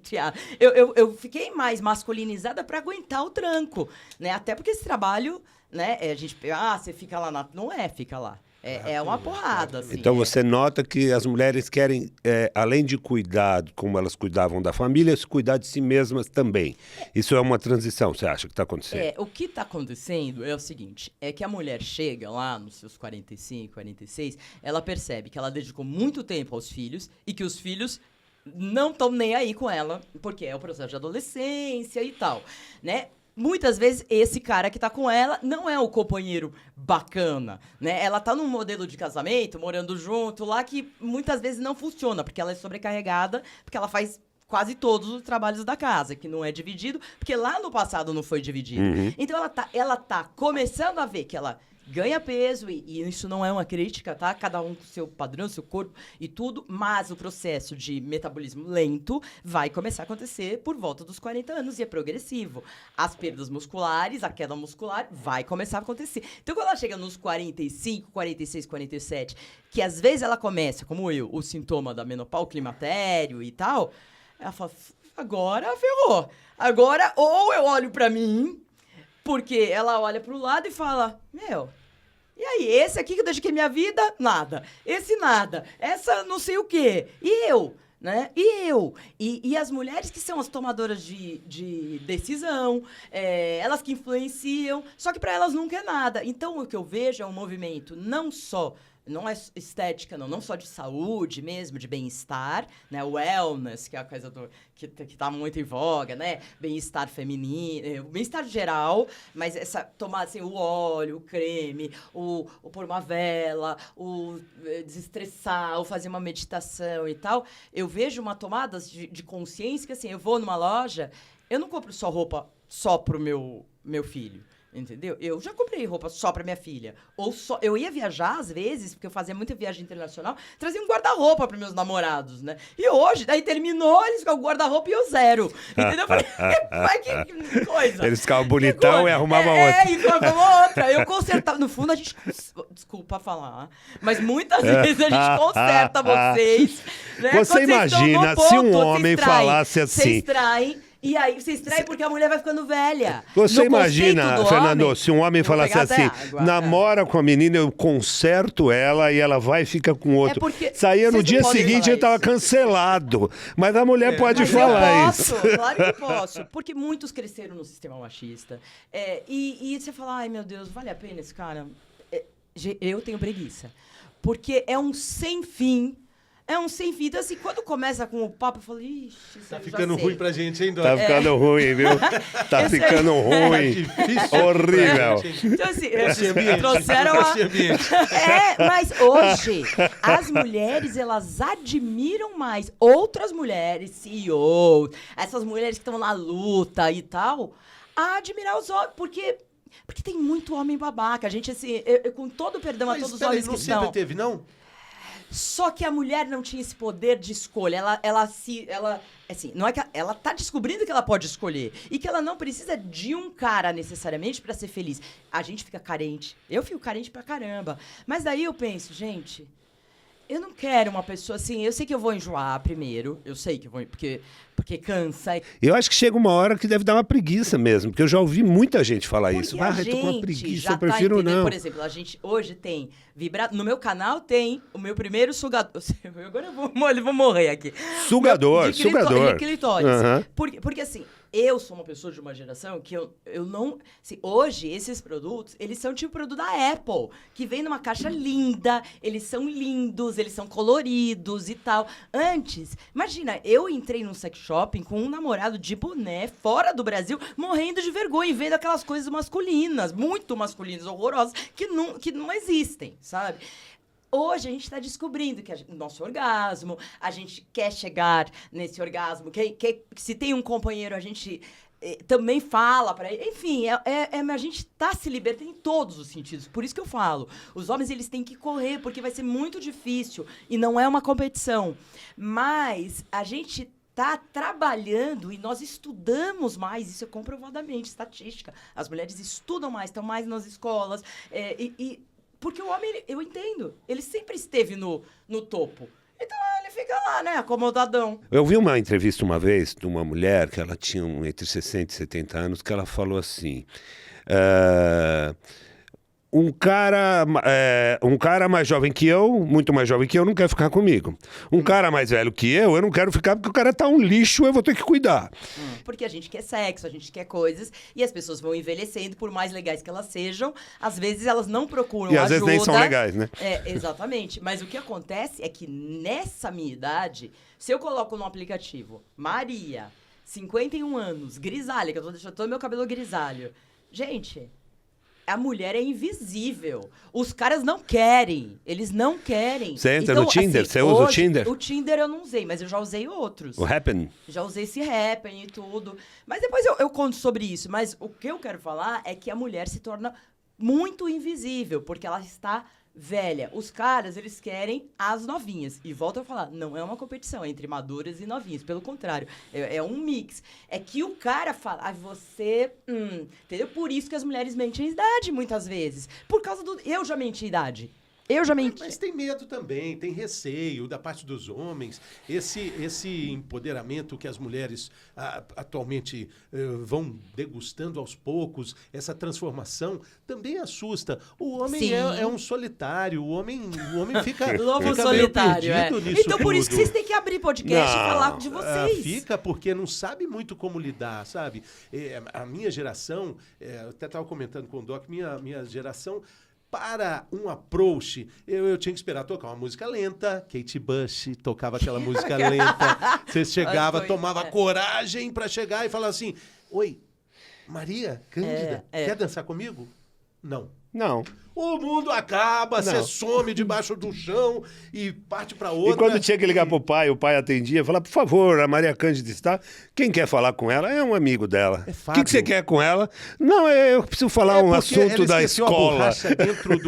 eu fiquei mais masculinizada para aguentar o tranco, né? Até porque esse trabalho, né, você fica lá não fica lá. É uma porrada, assim. Então você nota que as mulheres querem, além de cuidar, como elas cuidavam da família, se cuidar de si mesmas também. Isso é uma transição, você acha que está acontecendo? O que está acontecendo é o seguinte, é que a mulher chega lá nos seus 45, 46, ela percebe que ela dedicou muito tempo aos filhos e que os filhos não estão nem aí com ela, porque é o processo de adolescência e tal, né? Muitas vezes, esse cara que tá com ela não é o companheiro bacana, né? Ela tá num modelo de casamento, morando junto lá, que muitas vezes não funciona, porque ela é sobrecarregada, porque ela faz quase todos os trabalhos da casa, que não é dividido, porque lá no passado não foi dividido. Então ela tá começando a ver que ela ganha peso, e isso não é uma crítica, tá? Cada um com seu padrão, seu corpo e tudo, mas o processo de metabolismo lento vai começar a acontecer por volta dos 40 anos e é progressivo. As perdas musculares, a queda muscular vai começar a acontecer. Então, quando ela chega nos 45, 46, 47, que às vezes ela começa, como eu, o sintoma da menopausa, o climatério e tal, ela fala, agora ferrou. Agora, ou eu olho pra mim, porque ela olha pro lado e fala, e aí, esse aqui que eu dediquei minha vida, nada. Esse nada. Essa não sei o quê. E eu, né? E as mulheres que são as tomadoras de decisão, elas que influenciam, só que para elas nunca é nada. Então, o que eu vejo é um movimento não é estética, não só de saúde mesmo, de bem-estar, né? Wellness, que é a coisa que tá muito em voga, né? Bem-estar feminino, bem-estar geral, mas essa tomar assim, o óleo, o creme, o pôr uma vela, o desestressar, o fazer uma meditação e tal. Eu vejo uma tomada de consciência que, assim, eu vou numa loja, eu não compro só roupa só pro meu filho. Entendeu? Eu já comprei roupa só pra minha filha. Eu ia viajar, às vezes, porque eu fazia muita viagem internacional, trazia um guarda-roupa pros meus namorados, né? E hoje, daí terminou, eles ficam com o guarda-roupa e eu zero. Entendeu? Eu falei, mas que coisa. Eles ficavam bonitão e arrumavam outra. E arrumavam outra. Eu consertava. No fundo, a gente... Desculpa falar, mas muitas vezes a gente conserta vocês. Né? Você imagina se um homem falasse assim... Vocês traem... E aí, você extrai porque a mulher vai ficando velha. Você imagina, Fernando, se um homem falasse assim, namora com a menina, eu conserto ela e ela vai e fica com outro. Saía no dia seguinte, ele estava cancelado. Mas a mulher pode falar isso. Claro que posso. Porque muitos cresceram no sistema machista. E você fala, ai meu Deus, vale a pena esse cara? Eu tenho preguiça. Porque é um sem fim. Então, assim, quando começa com o papo, eu falo, ixi, tá ficando ruim pra gente, hein, Dora? Tá ficando ruim, viu? Tá ficando ruim. Horrível. Então, assim, trouxeram mas hoje, as mulheres, elas admiram mais outras mulheres, CEOs, essas mulheres que estão na luta e tal, a admirar os homens, porque tem muito homem babaca. A gente, assim, com todo o perdão a todos os homens que estão... Não sempre teve, não? Só que a mulher não tinha esse poder de escolha. Ela assim, não é que ela tá descobrindo que ela pode escolher e que ela não precisa de um cara necessariamente pra ser feliz. A gente fica carente. Eu fico carente pra caramba. Mas daí eu penso, gente, eu não quero uma pessoa assim. Eu sei que eu vou enjoar primeiro. Eu sei que eu vou, porque cansa. Eu acho que chega uma hora que deve dar uma preguiça mesmo, porque eu já ouvi muita gente falar isso. Eu tô com uma preguiça, eu prefiro não. Por exemplo, a gente hoje tem no meu canal tem o meu primeiro sugador. Agora eu vou morrer aqui. Sugador. De clitóris. Porque assim, eu sou uma pessoa de uma geração que eu não... Assim, hoje, esses produtos, eles são tipo o produto da Apple, que vem numa caixa linda, eles são lindos, eles são coloridos e tal. Antes, imagina, eu entrei num sex shopping com um namorado de boné, fora do Brasil, morrendo de vergonha, vendo aquelas coisas masculinas, muito masculinas, horrorosas, que não existem, sabe? Hoje a gente está descobrindo que o nosso orgasmo, a gente quer chegar nesse orgasmo, que se tem um companheiro, a gente também fala para ele. Enfim, a gente está se libertando em todos os sentidos. Por isso que eu falo, os homens eles têm que correr, porque vai ser muito difícil e não é uma competição. Mas a gente está trabalhando e nós estudamos mais, isso é comprovadamente, estatística. As mulheres estudam mais, estão mais nas escolas, porque o homem, eu entendo, ele sempre esteve no topo. Então ele fica lá, né, acomodadão. Eu vi uma entrevista uma vez de uma mulher que ela tinha entre 60 e 70 anos, que ela falou assim... Um cara mais jovem que eu, muito mais jovem que eu, não quer ficar comigo. Um cara mais velho que eu não quero ficar porque o cara tá um lixo, eu vou ter que cuidar. Porque a gente quer sexo, a gente quer coisas, e as pessoas vão envelhecendo, por mais legais que elas sejam, às vezes elas não procuram ajuda. E às vezes nem são legais, né? Exatamente. Mas o que acontece é que nessa minha idade, se eu coloco no aplicativo Maria, 51 anos, grisalha, que eu tô deixando todo meu cabelo grisalho. Gente... a mulher é invisível. Os caras não querem. Eles não querem. Você entra no Tinder? Você usa o Tinder? O Tinder eu não usei, mas eu já usei outros. O Happn? Já usei esse Happn e tudo. Mas depois eu conto sobre isso. Mas o que eu quero falar é que a mulher se torna muito invisível, porque ela está velha. Os caras, eles querem as novinhas. E volto a falar, não é uma competição entre maduras e novinhas. Pelo contrário, é um mix. É que o cara fala, você... entendeu? Por isso que as mulheres mentem a idade, muitas vezes. Por causa do... Eu já menti a idade. Eu já menti. Mas tem medo também, tem receio da parte dos homens. Esse empoderamento que as mulheres atualmente vão degustando aos poucos, essa transformação, também assusta. O homem é um solitário, o homem fica, Lobo fica solitário, meio perdido nisso Então por isso que vocês têm que abrir podcast e falar de vocês. Fica porque não sabe muito como lidar, sabe? A minha geração, eu até estava comentando com o Doc, minha geração... Para um approach, eu tinha que esperar tocar uma música lenta. Kate Bush tocava aquela música lenta. Você chegava, tomava coragem para chegar e falar assim: oi, Maria Cândida, quer dançar comigo? Não. Não. O mundo acaba, você some debaixo do chão e parte para outra. E quando tinha que ligar pro pai, o pai atendia, falava, por favor, a Maria Cândida está. Quem quer falar com ela é um amigo dela. O que você quer com ela? Não, eu preciso falar um assunto da escola. Dentro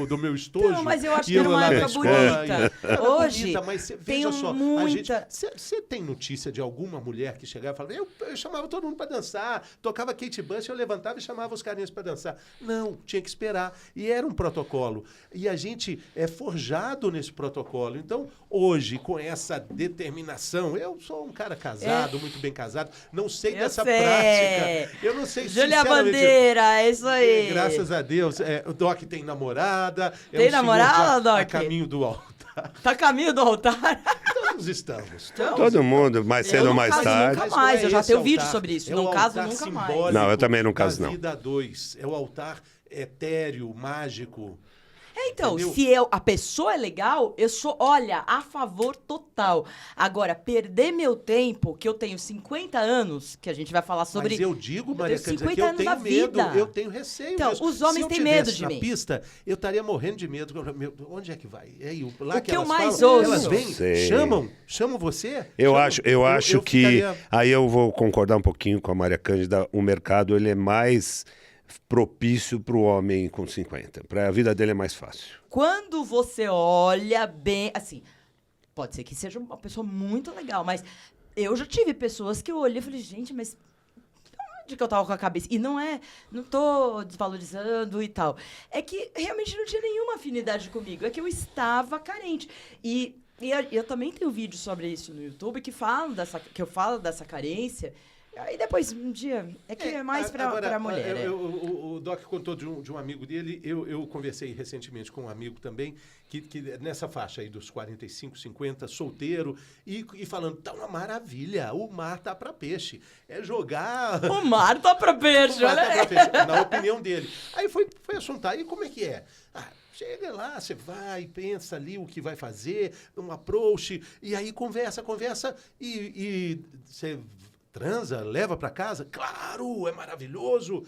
do meu estojo. Não, mas eu acho que era uma época bonita. Hoje, mas tem veja só, muita... Você tem notícia de alguma mulher que chegava e falava, eu chamava todo mundo para dançar, tocava Kate Bush, eu levantava e chamava os carinhas para dançar. Não, tinha que esperar. E era um protocolo. E a gente é forjado nesse protocolo. Então, hoje, com essa determinação, eu sou um cara casado, muito bem casado, não sei dessa prática. Eu não sei, Júlia Bandeira, é isso aí. Graças a Deus. O Doc tem namorada. Tem namorada, Doc? A caminho do altar. Tá a caminho do altar? Todos estamos. Todo mundo, mais cedo ou mais tarde. Nunca mais, eu já tenho vídeo sobre isso. Não caso nunca mais. Não, eu também não caso, não. Vida 2. É o altar etéreo, mágico. Então, entendeu? se a pessoa é legal, eu sou, olha, a favor total. Agora, perder meu tempo, que eu tenho 50 anos, que a gente vai falar sobre... Mas eu digo, Maria Cândida, que eu tenho medo, eu tenho receio então, disso. Os homens têm medo de mim. Na pista, eu estaria morrendo de medo. Onde é que vai? Lá o que eu elas mais falam, ouço... Elas vêm, chamam você? Eu acho que... Ficaria... Aí eu vou concordar um pouquinho com a Maria Cândida. O mercado, ele é mais propício para o homem com 50. Para a vida dele é mais fácil. Quando você olha bem, assim, pode ser que seja uma pessoa muito legal, mas eu já tive pessoas que eu olhei e falei, gente, mas onde que eu tava com a cabeça? E não tô desvalorizando e tal. É que realmente não tinha nenhuma afinidade comigo, é que eu estava carente. E eu também tenho vídeo sobre isso no YouTube que eu falo dessa carência. Aí depois, um dia, é mais pra mulher. O Doc contou de um amigo dele, eu conversei recentemente com um amigo também, que nessa faixa aí dos 45, 50, solteiro, e falando, tá uma maravilha, o mar tá pra peixe. É jogar... O mar tá pra peixe, olha aí. Na opinião dele. Aí foi assuntar, e como é que é? Chega lá, você vai, pensa ali o que vai fazer, um approach, e aí conversa, e você... transa, leva para casa? Claro, é maravilhoso.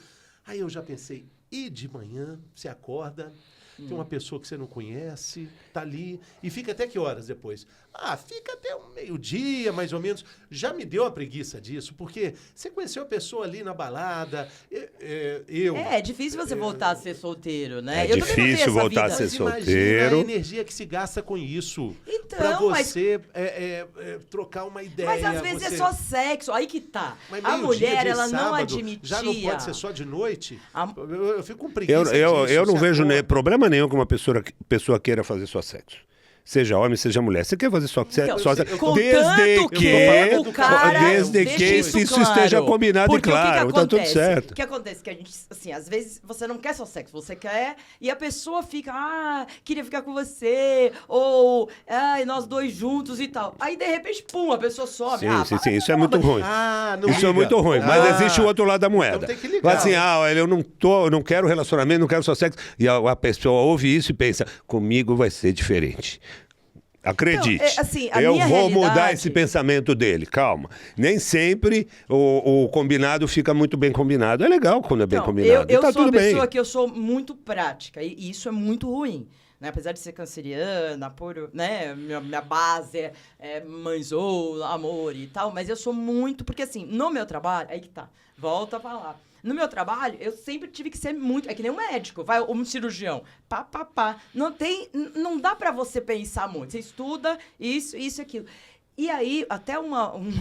Aí eu já pensei, e de manhã você acorda, tem uma pessoa que você não conhece, tá ali, e fica até que horas depois? Fica até um meio-dia, mais ou menos. Já me deu a preguiça disso, porque você conheceu a pessoa ali na balada, É difícil você voltar a ser solteiro, né? É difícil voltar a ser solteiro. Imagina a energia que se gasta com isso. Então, pra você trocar uma ideia. Mas às vezes é só sexo, aí que tá. Mas a mulher, ela sábado, não admitia. Já não pode ser só de noite? Eu fico com preguiça Eu não vejo problema nenhum que uma pessoa queira fazer só sexo. Seja homem, seja mulher. Você quer fazer só sexo? Desde que isso esteja combinado e claro. Tá tudo certo. O que acontece? Que a gente, assim, às vezes você não quer só sexo, você quer... E a pessoa fica, queria ficar com você. Ou, nós dois juntos e tal. Aí, de repente, pum, a pessoa some. Sim, isso é muito ruim. Isso é muito ruim. Mas existe o outro lado da moeda. Então tem que ligar. Assim, eu não quero relacionamento, não quero só sexo. E a pessoa ouve isso e pensa, comigo vai ser diferente. Acredite. Então, assim, a eu minha vou realidade... mudar esse pensamento dele. Calma. Nem sempre o combinado fica muito bem combinado. É legal quando é bem combinado. Eu tá sou uma tudo pessoa bem. que eu sou muito prática. E isso é muito ruim. Né? Apesar de ser canceriana, né? minha base é mãezou, amor e tal. Mas eu sou muito... Porque assim, no meu trabalho... Aí que tá. Volta a falar. No meu trabalho, eu sempre tive que ser muito... É que nem um médico, vai, um cirurgião. Pá. Não dá pra você pensar muito. Você estuda isso e aquilo. E aí, até um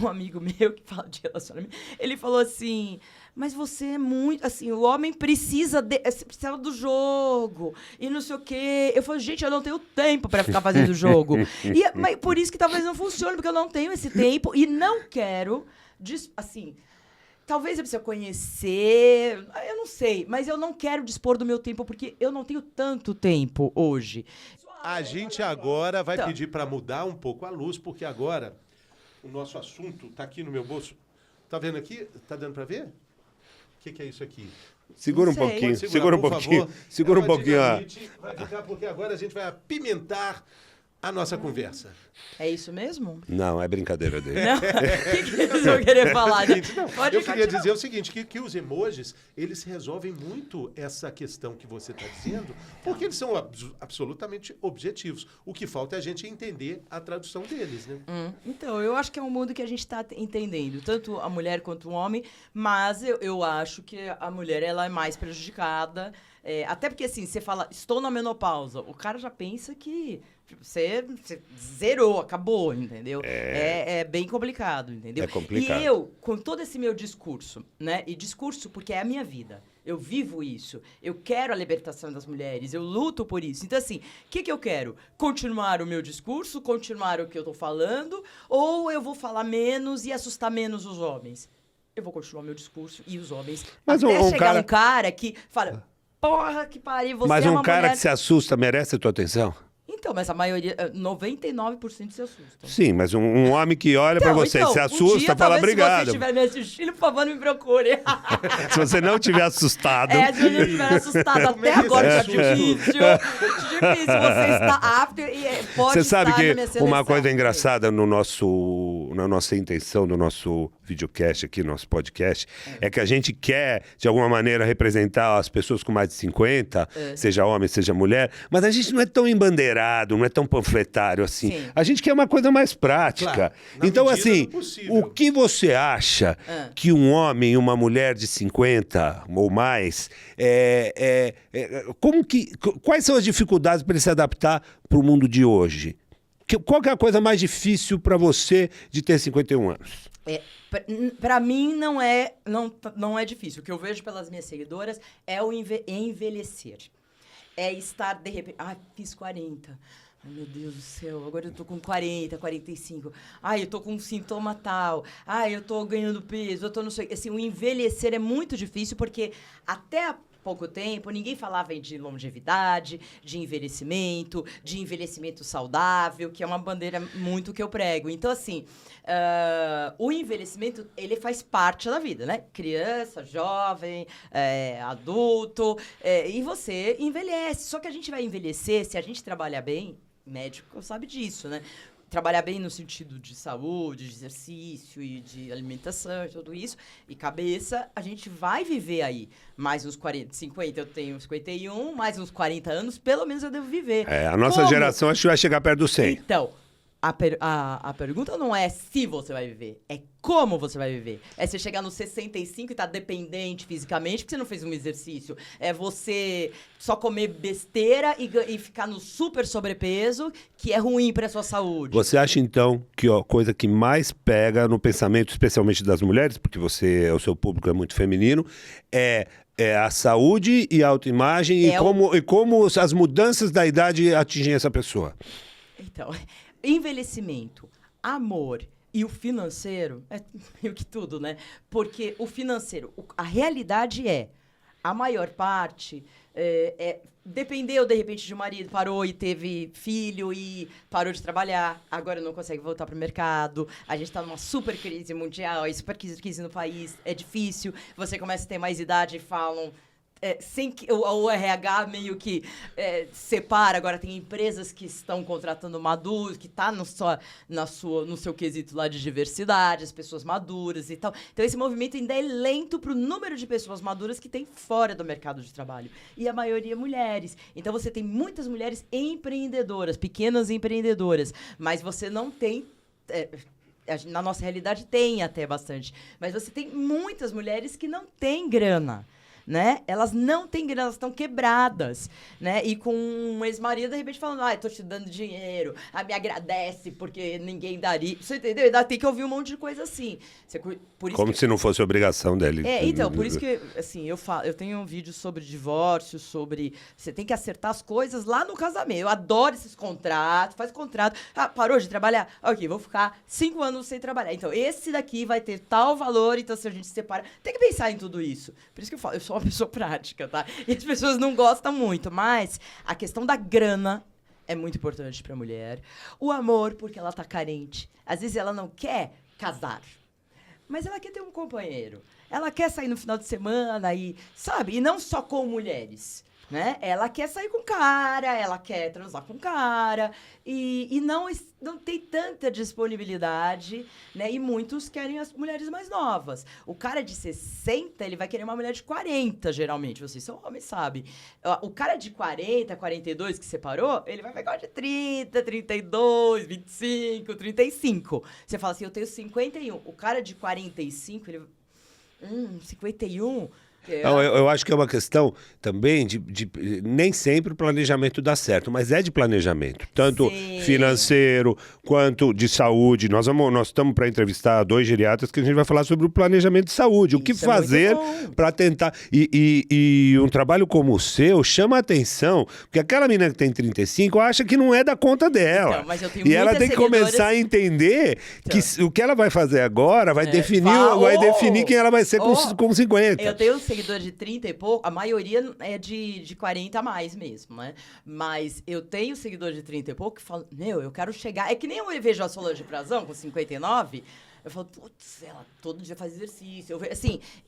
amigo meu que fala de relacionamento, ele falou assim... Mas você é muito... Assim, o homem precisa do jogo. E não sei o quê. Eu falei, gente, eu não tenho tempo pra ficar fazendo jogo. Mas por isso que talvez não funcione, porque eu não tenho esse tempo. E não quero... Assim... Talvez eu precise conhecer, eu não sei, mas eu não quero dispor do meu tempo, porque eu não tenho tanto tempo hoje. A gente agora vai pedir para mudar um pouco a luz, porque agora o nosso assunto está aqui no meu bolso. Tá vendo aqui? Tá dando para ver? O que é isso aqui? Segura um Não sei. pouquinho, Pode segura um por pouquinho. favor. Segura um É uma pouquinho. dinamite, vai ficar, porque agora a gente vai apimentar a nossa conversa. É isso mesmo? Não, é brincadeira dele. Não? O que eles vão querer falar? Não, Pode eu queria continuar. dizer o seguinte, que os emojis, eles resolvem muito essa questão que você está dizendo, porque eles são absolutamente objetivos. O que falta é a gente entender a tradução deles, né? Então, eu acho que é um mundo que a gente está entendendo, tanto a mulher quanto o homem, mas eu acho que a mulher ela é mais prejudicada. Até porque, assim, você fala, estou na menopausa, o cara já pensa que você zerou, acabou, entendeu? É bem complicado, entendeu? É complicado. E eu, com todo esse meu discurso, né? E discurso porque é a minha vida. Eu vivo isso. Eu quero a libertação das mulheres. Eu luto por isso. Então, assim, o que eu quero? Continuar o meu discurso? Continuar o que eu tô falando? Ou eu vou falar menos e assustar menos os homens? Eu vou continuar o meu discurso e os homens. Mas até um chegar cara- um cara que fala... Porra, que pariu, você Mas é um uma cara mulher... que se assusta merece a tua atenção? Então, mas a maioria, 99% se assustam. Sim, mas um homem que olha pra você e se assusta, um dia, fala talvez, obrigado. Se você estiver me assistindo, por favor, não me procure. Se você não tiver assustado. Se você não estiver assustado até agora, tá difícil. Difícil, você está apto e pode Você sabe estar na minha que seleção. uma coisa engraçada na nossa intenção do nosso videocast aqui, nosso podcast, é que a gente quer, de alguma maneira, representar as pessoas com mais de 50, seja homem, seja mulher, mas a gente não é tão embandeirado, não é tão panfletário assim. Sim. A gente quer uma coisa mais prática. Claro, na Então, medida assim, do possível. o que você acha que um homem e uma mulher de 50 ou mais, quais são as dificuldades para ele se adaptar para o mundo de hoje? Qual que é a coisa mais difícil para você de ter 51 anos? Pra mim não é difícil. O que eu vejo pelas minhas seguidoras é o envelhecer. É estar, de repente... fiz 40. Ai, meu Deus do céu, agora eu tô com 40, 45. Ai, eu tô com um sintoma tal. Ai, eu tô ganhando peso, eu tô não sei... Assim, o envelhecer é muito difícil, porque até há pouco tempo ninguém falava de longevidade, de envelhecimento saudável, que é uma bandeira muito que eu prego. Então, assim, o envelhecimento, ele faz parte da vida, né? Criança, jovem, adulto, e você envelhece. Só que a gente vai envelhecer, se a gente trabalhar bem, médico sabe disso, né? Trabalhar bem no sentido de saúde, de exercício e de alimentação e tudo isso, e cabeça, a gente vai viver aí mais uns 40, 50, eu tenho 51, mais uns 40 anos, pelo menos eu devo viver. A nossa geração acho que vai chegar perto do 100. Então, a pergunta não é se você vai viver, é como você vai viver. É você chegar nos 65 e tá dependente fisicamente porque você não fez um exercício. É você só comer besteira e ficar no super sobrepeso, que é ruim pra sua saúde. Você acha, então, que a coisa que mais pega no pensamento, especialmente das mulheres, porque o seu público é muito feminino, é a saúde e a autoimagem e como as mudanças da idade atingem essa pessoa? Então, envelhecimento, amor e o financeiro é meio que tudo, né? Porque o financeiro, a realidade a maior parte dependeu, de repente, de um marido, parou e teve filho e parou de trabalhar, agora não consegue voltar para o mercado, a gente está numa super crise mundial, super crise no país, é difícil, você começa a ter mais idade e falam... sem que o RH meio que separa. Agora tem empresas que estão contratando maduros, que tá no seu quesito lá de diversidade, as pessoas maduras e tal. Então esse movimento ainda é lento pro número de pessoas maduras que tem fora do mercado de trabalho. E a maioria mulheres. Então você tem muitas mulheres empreendedoras, pequenas empreendedoras, mas você não tem... na nossa realidade tem até bastante, mas você tem muitas mulheres que não têm grana, né? Elas não têm grana, elas estão quebradas, né? E com um ex-marido, de repente, falando, tô te dando dinheiro, me agradece porque ninguém daria. Você entendeu? Ainda tem que ouvir um monte de coisa assim. Por isso Como se não fosse obrigação dele. Então, por isso que, assim, eu tenho um vídeo sobre divórcio, sobre... Você tem que acertar as coisas lá no casamento. Eu adoro esses contratos, faz contrato. Parou de trabalhar? Ok, vou ficar 5 anos sem trabalhar. Então, esse daqui vai ter tal valor, então se a gente se separa... Tem que pensar em tudo isso. Por isso que eu falo, eu sou uma pessoa prática, tá? E as pessoas não gostam muito, mas a questão da grana é muito importante pra mulher. O amor, porque ela tá carente. Às vezes ela não quer casar, mas ela quer ter um companheiro. Ela quer sair no final de semana e, sabe? E não só com mulheres, né? Ela quer sair com cara, ela quer transar com cara. E não tem tanta disponibilidade, né? E muitos querem as mulheres mais novas. O cara de 60, ele vai querer uma mulher de 40, geralmente. Vocês são homens, sabem. O cara de 40, 42 que separou, ele vai pegar de 30, 32, 25, 35. Você fala assim, eu tenho 51. O cara de 45, ele... 51... Não, eu acho que é uma questão também de nem sempre o planejamento dá certo, mas é de planejamento, tanto financeiro quanto de saúde. Nós estamos para entrevistar 2 geriatras que a gente vai falar sobre o planejamento de saúde, o que fazer para tentar. E um trabalho como o seu chama a atenção, porque aquela menina que tem 35 acha que não é da conta dela. Então, mas eu tenho e ela tem que começar a entender que o que ela vai fazer agora vai definir quem ela vai ser com 50. Eu tenho seguidor de 30 e pouco, a maioria é de 40 a mais mesmo, né? Mas eu tenho seguidor de 30 e pouco que falam, eu quero chegar... É que nem eu vejo a Solange Frazão com 59, eu falo, putz, ela todo dia faz exercício.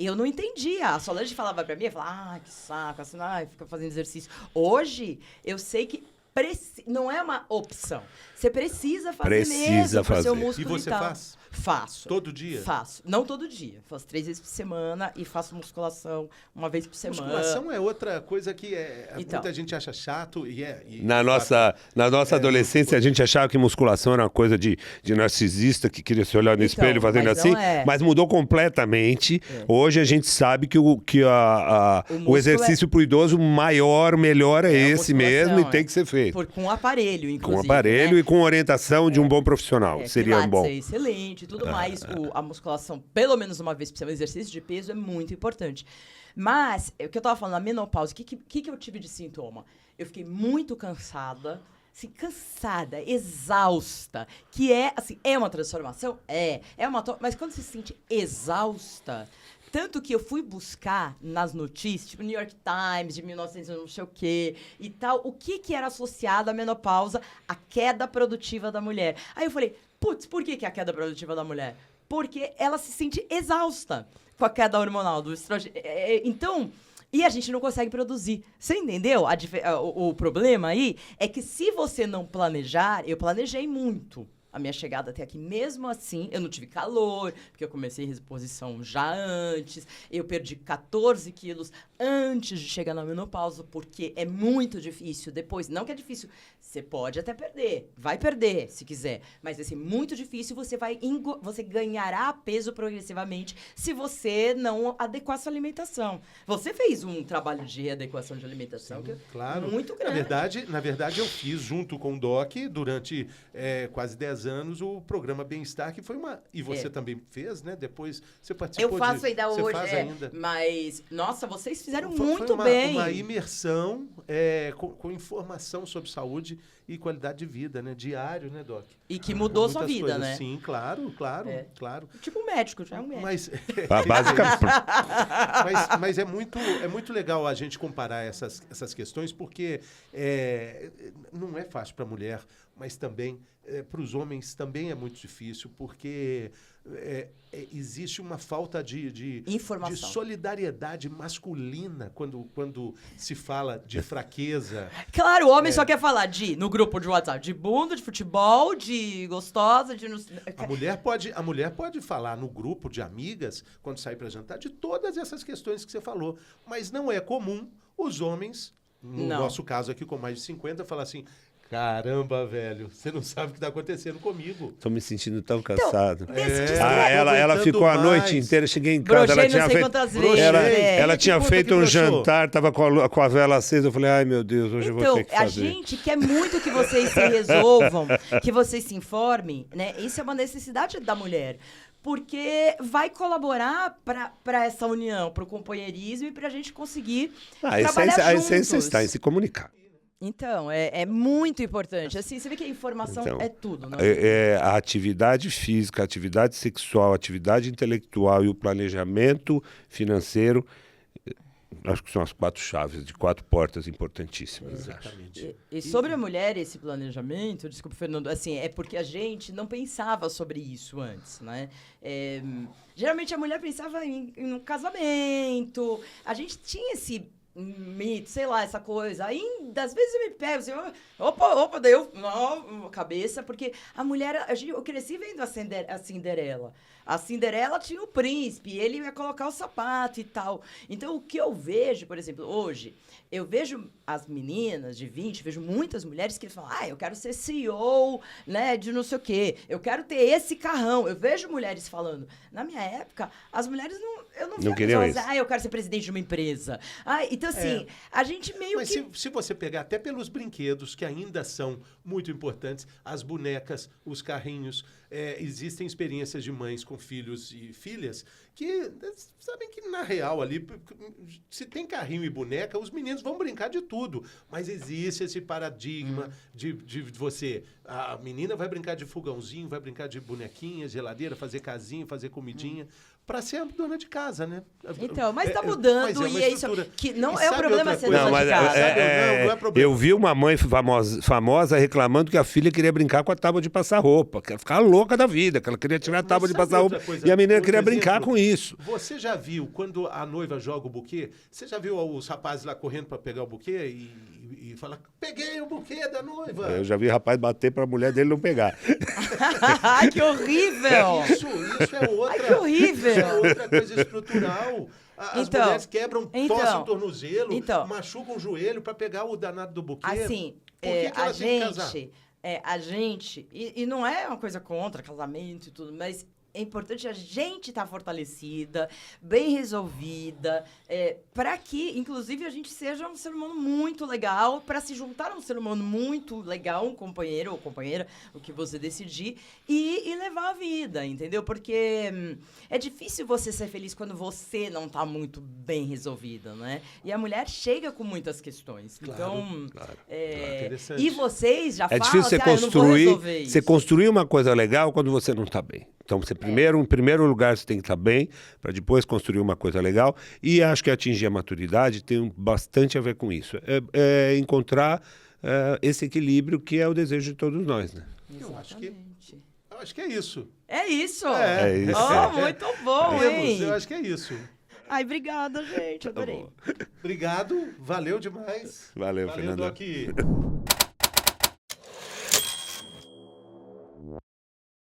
Eu não entendia. A Solange falava pra mim, eu falava, que saco, assim, fica fazendo exercício. Hoje, eu sei que não é uma opção. Você precisa fazer mesmo pro seu músculo. E você faz? Faço. Todo dia? Faço. Não todo dia. Faço 3 vezes por semana e faço musculação 1 vez por semana. Musculação é outra coisa que muita gente acha chato na nossa adolescência, a gente achava que musculação era uma coisa de narcisista que queria se olhar no espelho fazendo assim, mas mudou completamente. Hoje a gente sabe que o exercício pro idoso melhor é esse mesmo e tem que ser feito. Com aparelho, inclusive. Com aparelho, né? E com orientação de um bom profissional. Seria bom. É excelente. Tudo mais, a musculação, pelo menos 1 vez por semana, exercício de peso é muito importante. Mas, o que eu tava falando, a menopausa, o que eu tive de sintoma? Eu fiquei muito cansada, assim, exausta, que é uma transformação? Mas quando você se sente exausta, tanto que eu fui buscar nas notícias, tipo New York Times, de 1900 não sei o quê, e tal, o que era associado à menopausa, a queda produtiva da mulher. Aí eu falei, putz, por que é a queda produtiva da mulher? Porque ela se sente exausta com a queda hormonal do estrogênio. Então, e a gente não consegue produzir. Você entendeu? O problema aí é que se você não planejar, eu planejei muito a minha chegada até aqui. Mesmo assim, eu não tive calor, porque eu comecei reposição já antes. Eu perdi 14 quilos antes de chegar na menopausa, porque é muito difícil depois. Não que é difícil, você pode até perder. Vai perder, se quiser. Mas, assim, muito difícil, você ganhará peso progressivamente se você não adequar sua alimentação. Você fez um trabalho de readequação de alimentação claro. Muito grande. Na verdade, eu fiz junto com o Doc, durante quase 10 anos, o programa Bem-Estar, que foi uma... E você também fez, né? Depois você participou. Eu faço ainda hoje, ainda. Mas, nossa, vocês fizeram foi muito bem. Uma imersão com informação sobre saúde e qualidade de vida, né? Diário, né, Doc? E que mudou sua vida, coisas. né? Sim, claro. Tipo um médico, já é um médico. Mas é muito legal a gente comparar essas questões, porque não é fácil para a mulher mas também para os homens também é muito difícil, porque existe uma falta de Informação. de solidariedade masculina quando se fala de fraqueza. Claro, o homem só quer falar no grupo de WhatsApp, de bunda, de futebol, de gostosa, de... A mulher pode falar no grupo de amigas, quando sair para jantar, de todas essas questões que você falou. Mas não é comum os homens, no nosso caso aqui com mais de 50, falar assim: caramba, velho, você não sabe o que está acontecendo comigo. Tô me sentindo tão cansado. Ela Ela ficou a noite inteira, cheguei em casa, Brochei não sei quantas vezes. ela tinha Que puta feito que um broxou. jantar, tava com a vela acesa, eu falei, ai meu Deus, hoje eu vou ter que Então, a fazer. gente quer muito que vocês se resolvam, que vocês se informem, né? Isso é uma necessidade da mulher. Porque vai colaborar para essa união, para o companheirismo e para a gente conseguir trabalhar A juntos. essência está em se comunicar. Então, é muito importante. Assim, você vê que a informação é tudo, né? A atividade física, a atividade sexual, a atividade intelectual e o planejamento financeiro, acho que são as 4 chaves, de 4 portas importantíssimas. Exatamente. E sobre a mulher, esse planejamento, desculpa, Fernando, assim, é porque a gente não pensava sobre isso antes, né? Geralmente a mulher pensava em um casamento, a gente tinha esse mito, sei lá, essa coisa. Aí, às vezes eu me pego assim, opa, daí eu, não, cabeça, porque a mulher, eu cresci vendo a Cinderela. A Cinderela tinha o príncipe, ele ia colocar o sapato e tal. Então, o que eu vejo, por exemplo, hoje, eu vejo as meninas de 20, vejo muitas mulheres que falam, eu quero ser CEO, né, de não sei o quê, eu quero ter esse carrão. Eu vejo mulheres falando. Na minha época, as mulheres eu não via queriam pessoas, isso. eu quero ser presidente de uma empresa. Então, assim, a gente meio Mas que... se você pegar até pelos brinquedos, que ainda são muito importantes, as bonecas, os carrinhos, existem experiências de mães com filhos e filhas que sabem que, na real, ali, se tem carrinho e boneca, os meninos vão brincar de tudo. Mas existe esse paradigma de você... A menina vai brincar de fogãozinho, vai brincar de bonequinha, geladeira, fazer casinha, fazer comidinha... Para ser a dona de casa, né? Então, mas tá mudando, uma e é isso estrutura. que não E é o sabe problema outra ser coisa? dona de casa. Não é problema. Eu vi uma mãe famosa reclamando que a filha queria brincar com a tábua de passar roupa, que ela ficava louca da vida, que ela queria tirar a tábua de sabe passar outra roupa, coisa? e a menina Outro queria exemplo, brincar com isso. Você já viu, quando a noiva joga o buquê, você já viu os rapazes lá correndo para pegar o buquê e falar, peguei o buquê da noiva? Eu já vi rapaz bater pra mulher dele não pegar. Ai, que horrível! Isso é outra... Ai, que horrível! Isso é outra coisa estrutural. As mulheres quebram, torcem o tornozelo, machucam o joelho para pegar o danado do buquê. Assim, Por que a ela tem que casar? gente... a gente... E não é uma coisa contra casamento e tudo, mas... É importante a gente estar fortalecida, bem resolvida, para que, inclusive, a gente seja um ser humano muito legal, para se juntar a um ser humano muito legal, um companheiro ou companheira, o que você decidir, e levar a vida, entendeu? Porque é difícil você ser feliz quando você não está muito bem resolvida, né? E a mulher chega com muitas questões. Então, interessante. e vocês já falam difícil assim, eu não vou resolver isso. você construir uma coisa legal quando você não está bem. Então, em primeiro lugar, você tem que estar bem, para depois construir uma coisa legal. E acho que atingir a maturidade tem bastante a ver com isso. Encontrar esse equilíbrio que é o desejo de todos nós, né? Eu acho que é isso. É isso? É isso. Oh, muito bom, hein? Eu acho que é isso. Ai, obrigada, gente. Adorei. Obrigado, valeu demais. Valeu, Valeu, Fernanda. Doc.